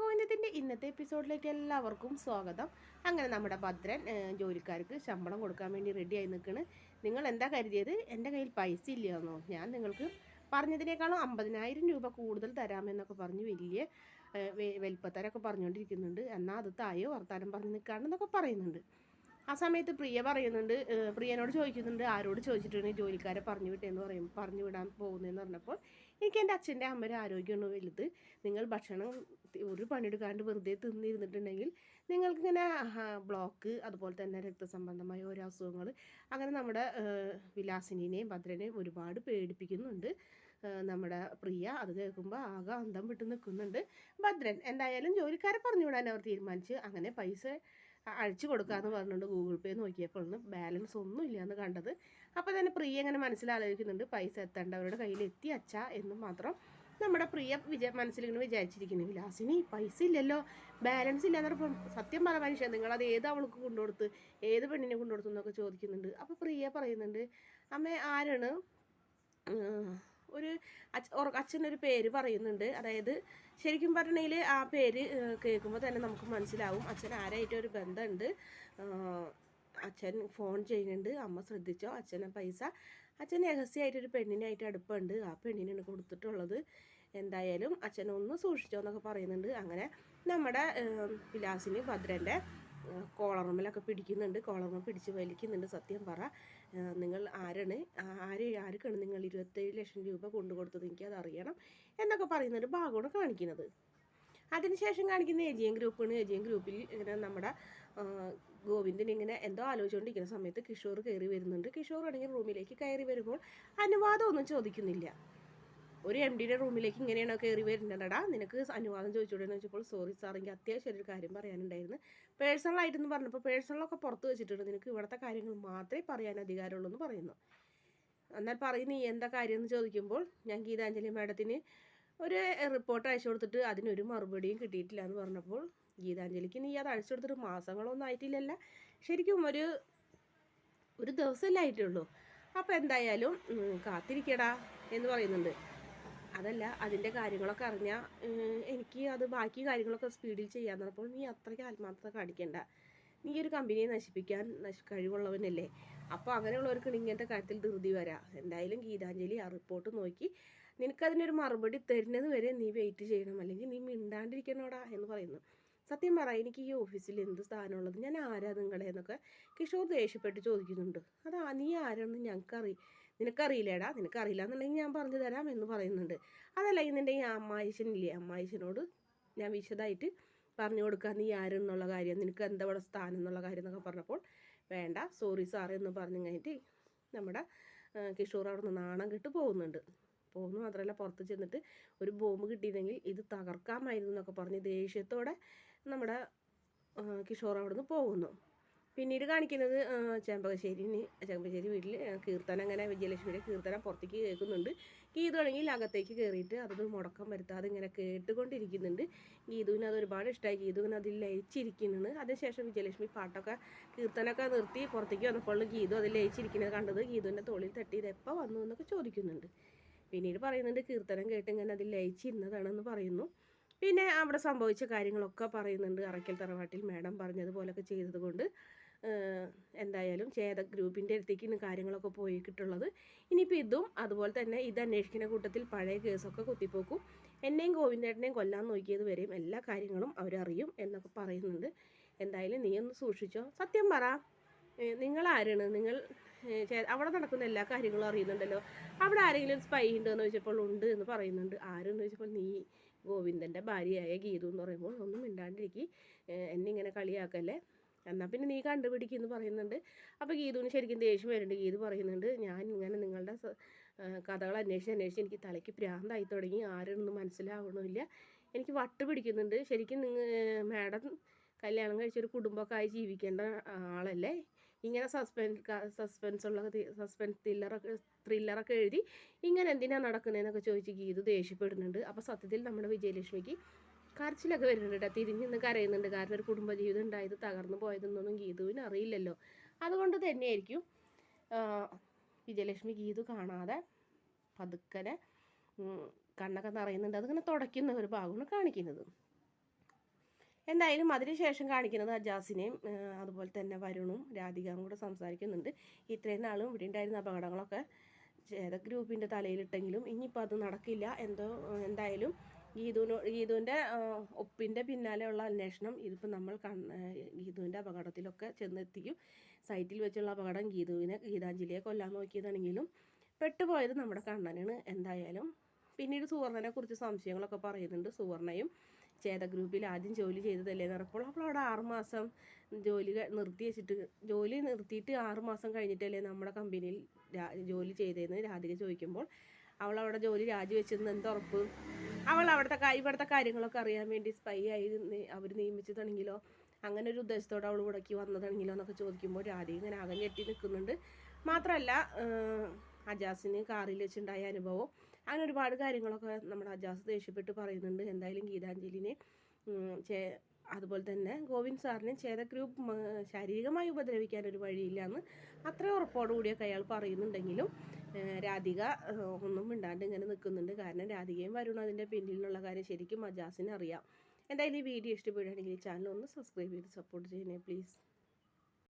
ഗോവിന്ദത്തിൻ്റെ ഇന്നത്തെ എപ്പിസോഡിലേക്ക് എല്ലാവർക്കും സ്വാഗതം. അങ്ങനെ നമ്മുടെ ഭദ്രൻ ജോലിക്കാർക്ക് ശമ്പളം കൊടുക്കാൻ വേണ്ടി റെഡിയായി നിൽക്കുകയാണ്. നിങ്ങൾ എന്താ കരുതിയത് എൻ്റെ കയ്യിൽ പൈസ ഇല്ലയെന്നോ? ഞാൻ നിങ്ങൾക്ക് പറഞ്ഞതിനേക്കാളും 50,000 രൂപ കൂടുതൽ തരാമെന്നൊക്കെ പറഞ്ഞ് വലിയ വലിപ്പത്തരൊക്കെ പറഞ്ഞുകൊണ്ടിരിക്കുന്നുണ്ട്. എന്നാൽ അത് തായോ വർത്താനം പറഞ്ഞ് നിൽക്കാണെന്നൊക്കെ പറയുന്നുണ്ട്. ആ സമയത്ത് പ്രിയ പറയുന്നുണ്ട്, പ്രിയനോട് ചോദിക്കുന്നുണ്ട്, ആരോട് ചോദിച്ചിട്ടാണ് ജോലിക്കാരെ പറഞ്ഞു വിട്ടേന്ന് പറഞ്ഞു വിടാൻ പോകുന്നതെന്ന് പറഞ്ഞപ്പോൾ, എനിക്ക് എൻ്റെ അച്ഛൻ്റെ അമ്മയുടെ ആരോഗ്യമാണ് വലുത്. നിങ്ങൾ ഭക്ഷണം ഒരു പണിയെടുക്കാണ്ട് വെറുതെ തിന്നിരുന്നിട്ടുണ്ടെങ്കിൽ നിങ്ങൾക്കിങ്ങനെ ബ്ലോക്ക്, അതുപോലെ തന്നെ രക്തസംബന്ധമായ ഓരോ അസുഖങ്ങൾ, അങ്ങനെ നമ്മുടെ വിലാസിനെയും ഭദ്രനെയും ഒരുപാട് പേടിപ്പിക്കുന്നുണ്ട്. നമ്മുടെ പ്രിയ അത് കേൾക്കുമ്പോൾ ആകെ അന്തം വിട്ട് നിൽക്കുന്നുണ്ട്. ഭദ്രൻ എന്തായാലും ജോലിക്കാരെ പറഞ്ഞു വിടാൻ അവർ തീരുമാനിച്ച്. അങ്ങനെ പൈസ അഴിച്ചു കൊടുക്കാമെന്ന് പറഞ്ഞുകൊണ്ട് ഗൂഗിൾ പേ നോക്കിയപ്പോഴാണ് ബാലൻസ് ഒന്നും ഇല്ലയെന്ന് കണ്ടത്. അപ്പോൾ തന്നെ പ്രിയ ഇങ്ങനെ മനസ്സിലാലോചിക്കുന്നുണ്ട്, പൈസ എത്തേണ്ടവരുടെ കയ്യിൽ എത്തി അച്ഛ എന്ന് മാത്രം നമ്മുടെ പ്രിയ മനസ്സിലിങ്ങനെ വിചാരിച്ചിരിക്കുന്നു. വിലാസിനി പൈസ ഇല്ലല്ലോ, ബാലൻസ് ഇല്ല എന്നപ്പോൾ സത്യം പറ മനുഷ്യൻ, നിങ്ങളത് ഏത് അവൾക്ക് കൊണ്ടുകൊടുത്ത്, ഏത് പെണ്ണിനെ കൊണ്ടുകൊടുത്തു എന്നൊക്കെ ചോദിക്കുന്നുണ്ട്. അപ്പോൾ പ്രിയ പറയുന്നുണ്ട്, അമ്മ ആരാണ് ഒരു അച്ഛനൊരു പേര് പറയുന്നുണ്ട്. അതായത് ശരിക്കും പറഞ്ഞെങ്കിൽ ആ പേര് കേൾക്കുമ്പോൾ തന്നെ നമുക്ക് മനസ്സിലാവും അച്ഛൻ ആരായിട്ടൊരു ബന്ധമുണ്ട്. അച്ഛൻ ഫോൺ ചെയ്യുന്നുണ്ട്, അമ്മ ശ്രദ്ധിച്ചോ, അച്ഛനെ പൈസ അച്ഛൻ രഹസ്യമായിട്ടൊരു പെണ്ണിനായിട്ട് അടുപ്പുണ്ട്, ആ പെണ്ണിനാണ് കൊടുത്തിട്ടുള്ളത്, എന്തായാലും അച്ഛനൊന്ന് സൂക്ഷിച്ചോ എന്നൊക്കെ പറയുന്നുണ്ട്. അങ്ങനെ നമ്മുടെ വിലാസിനി ഭദ്രൻ്റെ കോളറുമ്മലൊക്കെ പിടിക്കുന്നുണ്ട്, കോളറുമ്മ പിടിച്ച് വലിക്കുന്നുണ്ട്. സത്യം പറ, നിങ്ങൾ ആർക്കാണ് നിങ്ങൾ 27 ലക്ഷം രൂപ കൊണ്ടു കൊടുത്തത്, എനിക്കത് അറിയണം എന്നൊക്കെ പറയുന്നൊരു ഭാഗമാണ് കാണിക്കുന്നത്. അതിനുശേഷം കാണിക്കുന്ന എജിഎൻ ഗ്രൂപ്പാണ്. എജിഎൻ ഗ്രൂപ്പിൽ ഇങ്ങനെ നമ്മുടെ ഗോവിന്ദൻ ഇങ്ങനെ എന്തോ ആലോചിച്ചുകൊണ്ടിരിക്കുന്ന സമയത്ത് കിഷോർ കയറി വരുന്നുണ്ട്. കിഷോർ ആണെങ്കിൽ റൂമിലേക്ക് കയറി വരുമ്പോൾ അനുവാദമൊന്നും ചോദിക്കുന്നില്ല. ഒരു എം ഡിയുടെ റൂമിലേക്ക് ഇങ്ങനെയാണോ കയറി വരുന്നതടാ, നിനക്ക് അനുവാദം ചോദിച്ചുകൂടെയെന്ന് വെച്ചപ്പോൾ, സോറി സാർ, എനിക്ക് അത്യാവശ്യം ഒരു കാര്യം പറയാനുണ്ടായിരുന്നു. പേഴ്സണലായിട്ടെന്ന് പറഞ്ഞപ്പോൾ, പേഴ്സണലൊക്കെ പുറത്ത് വെച്ചിട്ടുണ്ട്, നിനക്ക് ഇവിടുത്തെ കാര്യങ്ങൾ മാത്രമേ പറയാൻ അധികാരമുള്ളൂ എന്ന് പറയുന്നു. എന്നാൽ പറയുന്ന എന്താ കാര്യം എന്ന് ചോദിക്കുമ്പോൾ, ഞാൻ ഗീതാഞ്ജലി മാഡത്തിന് ഒരു റിപ്പോർട്ട് അയച്ചു കൊടുത്തിട്ട് അതിനൊരു മറുപടിയും കിട്ടിയിട്ടില്ല എന്ന് പറഞ്ഞപ്പോൾ, ഗീതാഞ്ജലിക്ക് നീ അത് അയച്ചു കൊടുത്തിട്ട് മാസങ്ങളൊന്നും ആയിട്ടില്ലല്ല, ശരിക്കും ഒരു ദിവസമല്ലേ ആയിട്ടുള്ളൂ, അപ്പോൾ എന്തായാലും കാത്തിരിക്കടാ എന്ന് പറയുന്നുണ്ട്. അതല്ല, അതിൻ്റെ കാര്യങ്ങളൊക്കെ അറിഞ്ഞാൽ എനിക്ക് അത് ബാക്കി കാര്യങ്ങളൊക്കെ സ്പീഡിൽ ചെയ്യാൻ പറഞ്ഞപ്പോൾ, നീ അത്രയ്ക്ക് ആത്മാർത്ഥത കാണിക്കണ്ട, നീ ഒരു കമ്പനിയെ നശിപ്പിക്കാൻ കഴിവുള്ളവനല്ലേ, അപ്പോൾ അങ്ങനെയുള്ളവർക്ക് ഇങ്ങനത്തെ കാര്യത്തിൽ ധൃതി വരാം. എന്തായാലും ഗീതാഞ്ജലി ആ റിപ്പോർട്ട് നോക്കി നിനക്കതിനൊരു മറുപടി തരുന്നത് വരെ നീ വെയിറ്റ് ചെയ്യണം, അല്ലെങ്കിൽ നീ മിണ്ടാണ്ടിരിക്കണോടാ എന്ന് പറയുന്നു. സത്യം പറ, എനിക്ക് ഈ ഓഫീസിൽ എന്ത് സ്ഥാനമുള്ളത്, ഞാൻ ആരാ നിങ്ങളെ എന്നൊക്കെ കിഷോർ ദേഷ്യപ്പെട്ട് ചോദിക്കുന്നുണ്ട്. നീ ആരാണെന്ന് നിനക്കറിയില്ലേടാ, നിനക്കറിയില്ല എന്നുണ്ടെങ്കിൽ ഞാൻ പറഞ്ഞു തരാം എന്ന് പറയുന്നുണ്ട്. അതല്ല, ഇതിൻ്റെ ഈ അമ്മായിശനില്ലേ, അമ്മായിശനോട് ഞാൻ വിശദമായിട്ട് പറഞ്ഞു കൊടുക്കാം നീ ആരെന്നുള്ള കാര്യം, നിനക്ക് എന്താ ഇവിടെ സ്ഥാനം എന്നുള്ള കാര്യം എന്നൊക്കെ പറഞ്ഞപ്പോൾ, വേണ്ട സോറി സാറേ എന്ന് പറഞ്ഞു കഴിഞ്ഞിട്ട് നമ്മുടെ കിഷോർ അവിടെ നിന്ന് നാണം കെട്ട് പോകുന്നുണ്ട്. പോകുന്നു മാത്രമല്ല, പുറത്ത് ചെന്നിട്ട് ഒരു ബോംബ് കിട്ടിയിരുന്നെങ്കിൽ ഇത് തകർക്കാമായിരുന്നു എന്നൊക്കെ പറഞ്ഞ് ദേഷ്യത്തോടെ നമ്മുടെ കിഷോർ അവിടെ നിന്ന് പോകുന്നു. പിന്നീട് കാണിക്കുന്നത് ചെമ്പകശ്ശേരി വീട്ടിൽ കീർത്തനം, അങ്ങനെ വിജയലക്ഷ്മിയുടെ കീർത്തനം പുറത്തേക്ക് കേൾക്കുന്നുണ്ട്. ഗീതുവാണെങ്കിൽ അകത്തേക്ക് കയറിയിട്ട് അതൊരു മുടക്കം വരുത്താതെ ഇങ്ങനെ കേട്ടുകൊണ്ടിരിക്കുന്നുണ്ട്. ഗീതുവിന് അത് ഒരുപാട് ഇഷ്ടമായി, ഗീതുവിന് അതിൽ ലയിച്ചിരിക്കുന്നുണ്ട്. അതിനുശേഷം വിജയലക്ഷ്മി പാട്ടൊക്കെ കീർത്തനമൊക്കെ നിർത്തി പുറത്തേക്ക് വന്നപ്പോൾ ഗീതു അതിൽ ലയിച്ചിരിക്കുന്നത് കണ്ടത് ഗീതുവിൻ്റെ തോളിൽ തട്ടി ഇത് എപ്പോൾ വന്നു എന്നൊക്കെ ചോദിക്കുന്നുണ്ട്. പിന്നീട് പറയുന്നുണ്ട് കീർത്തനം കേട്ട് ഇങ്ങനെ അതിൽ ലയിച്ചിരുന്നതാണെന്ന് പറയുന്നു. പിന്നെ അവിടെ സംഭവിച്ച കാര്യങ്ങളൊക്കെ പറയുന്നുണ്ട്. അറയ്ക്കൽ തറവാട്ടിൽ മാഡം പറഞ്ഞതുപോലൊക്കെ ചെയ്തത് കൊണ്ട് എന്തായാലും ചേത ഗ്രൂപ്പിൻ്റെ അടുത്തേക്ക് കാര്യങ്ങളൊക്കെ പോയിട്ടുള്ളത്. ഇനിയിപ്പോൾ ഇതും അതുപോലെ തന്നെ ഇത് അന്വേഷിക്കുന്ന കൂട്ടത്തിൽ പഴയ കേസൊക്കെ കുത്തിപ്പോക്കും, എന്നെയും ഗോവിന്ദേട്ടനെയും കൊല്ലാൻ നോക്കിയത് വരെയും എല്ലാ കാര്യങ്ങളും അവരറിയും എന്നൊക്കെ പറയുന്നുണ്ട്. എന്തായാലും നീ ഒന്ന് സൂക്ഷിച്ചോ. സത്യം പറ, നിങ്ങളാരാണ്, നിങ്ങൾ അവിടെ നടക്കുന്ന എല്ലാ കാര്യങ്ങളും അറിയുന്നുണ്ടല്ലോ, അവിടെ ആരെങ്കിലും സ്പൈ ഉണ്ടെന്ന് ചോദിച്ചപ്പോൾ ഉണ്ട് എന്ന് പറയുന്നുണ്ട്. ആരെന്ന് ചോദിച്ചപ്പോൾ നീ ഗോവിന്ദൻ്റെ ഭാര്യയായ ഗീതു എന്ന് പറയുമ്പോൾ, ഒന്നും മിണ്ടാണ്ടിരിക്കും, എന്നെ ഇങ്ങനെ കളിയാക്കല്ലേ, എന്നാൽ പിന്നെ നീ കണ്ടുപിടിക്കുമെന്ന് പറയുന്നുണ്ട്. അപ്പോൾ ഗീതുവിന് ശരിക്കും ദേഷ്യം വരുന്നുണ്ട്. ഗീതു പറയുന്നുണ്ട്, ഞാൻ ഇങ്ങനെ നിങ്ങളുടെ കഥകൾ അന്വേഷിച്ച് എനിക്ക് തലയ്ക്ക് ഭ്രാന്തായി തുടങ്ങി, ആരെയൊന്നും മനസ്സിലാവണമില്ല, എനിക്ക് വട്ട് പിടിക്കുന്നുണ്ട്. ശരിക്കും മാഡം കല്യാണം കഴിച്ചൊരു കുടുംബമൊക്കെ ആയി ജീവിക്കേണ്ട ആളല്ലേ, ഇങ്ങനെ സസ്പെൻസ് ത്രില്ലറൊക്കെ എഴുതി ഇങ്ങനെ എന്തിനാണ് നടക്കുന്നതെന്നൊക്കെ ചോദിച്ച് ഗീതു ദേഷ്യപ്പെടുന്നുണ്ട്. അപ്പോൾ സത്യത്തിൽ നമ്മുടെ വിജയലക്ഷ്മിക്ക് കരച്ചിലൊക്കെ വരുന്നുണ്ട് കേട്ടോ, തിരിഞ്ഞ് നിന്ന് കരയുന്നുണ്ട്. കാരണം ഒരു കുടുംബജീവിതം ഉണ്ടായത് തകർന്നു പോയതെന്നൊന്നും ഗീതുവിന് അറിയില്ലല്ലോ. അതുകൊണ്ട് തന്നെയായിരിക്കും വിജയലക്ഷ്മി ഗീതു കാണാതെ പതുക്കനെ കണ്ണൊക്കെ നിറയുന്നുണ്ട്, അതിങ്ങനെ തുടയ്ക്കുന്ന ഒരു ഭാഗമാണ് കാണിക്കുന്നത്. എന്തായാലും അതിനുശേഷം കാണിക്കുന്നത് അജാസിനെയും അതുപോലെ തന്നെ വരുണും രാധികയും കൂടെ സംസാരിക്കുന്നുണ്ട്. ഇത്രയും നാളും ഇവിടെ ഉണ്ടായിരുന്ന അപകടങ്ങളൊക്കെ ഗ്രൂപ്പിൻ്റെ തലയിലിട്ടെങ്കിലും ഇനിയിപ്പോൾ അത് നടക്കില്ല. എന്തായാലും ഗീതുവിൻ്റെ ഒപ്പിൻ്റെ പിന്നാലെയുള്ള അന്വേഷണം ഇതിപ്പോൾ നമ്മൾ ഗീതുവിൻ്റെ അപകടത്തിലൊക്കെ ചെന്നെത്തിക്കും. സൈറ്റിൽ വെച്ചുള്ള അപകടം ഗീതാഞ്ജലിയെ കൊല്ലാൻ നോക്കിയതാണെങ്കിലും പെട്ടുപോയത് നമ്മുടെ കണ്ണനാണ്. എന്തായാലും പിന്നീട് സുവർണനെ കുറിച്ച് സംശയങ്ങളൊക്കെ പറയുന്നുണ്ട്. സുവർണയും ഗ്രൂപ്പിൽ ആദ്യം ജോലി ചെയ്തതല്ലേ എന്നപ്പോൾ അവിടെ 6 മാസം ജോലി നിർത്തിയിട്ട് 6 മാസം കഴിഞ്ഞിട്ടല്ലേ നമ്മുടെ കമ്പനിയിൽ ജോലി ചെയ്തതെന്ന് രാധിക ചോദിക്കുമ്പോൾ അവളവിടെ ജോലി രാജിവെച്ചെന്ന് എന്തുറപ്പ്? അവൾ ഇവിടുത്തെ കാര്യങ്ങളൊക്കെ അറിയാൻ വേണ്ടി സ്പൈ ആയി അവർ നിയമിച്ചതാണെങ്കിലോ, അങ്ങനെ ഒരു ഉദ്ദേശത്തോടെ അവൾ ഇവിടേക്ക് വന്നതാണെങ്കിലോ എന്നൊക്കെ ചോദിക്കുമ്പോൾ രാധിക ഇങ്ങനെ അകഞ്ഞെട്ടി നിൽക്കുന്നുണ്ട്. മാത്രമല്ല അജാസിന് കാറിൽ വെച്ചുണ്ടായ അനുഭവം, അങ്ങനെ ഒരുപാട് കാര്യങ്ങളൊക്കെ നമ്മുടെ അജാസ് ദേഷ്യപ്പെട്ട് പറയുന്നുണ്ട്. എന്തായാലും ഗീതാഞ്ജലിനെ അതുപോലെ തന്നെ ഗോവിന്ദ് സാറിനെ ഗ്രൂപ്പ് ശാരീരികമായി ഉപദ്രവിക്കാൻ ഒരു വഴിയില്ല എന്ന് അത്ര ഉറപ്പോടുകൂടിയൊക്കെ അയാൾ പറയുന്നുണ്ടെങ്കിലും രാധിക ഒന്നും മിണ്ടാണ്ട് ഇങ്ങനെ നിൽക്കുന്നുണ്ട്. കാരണം രാധികയും വരുണും അതിൻ്റെ പിന്നിലുള്ള കാര്യം ശരിക്കും അജാസിന് അറിയാം. എന്തായാലും ഈ വീഡിയോ ഇഷ്ടപ്പെടുകയാണെങ്കിൽ ചാനൽ ഒന്ന് സബ്സ്ക്രൈബ് ചെയ്ത് സപ്പോർട്ട് ചെയ്യണേ പ്ലീസ്.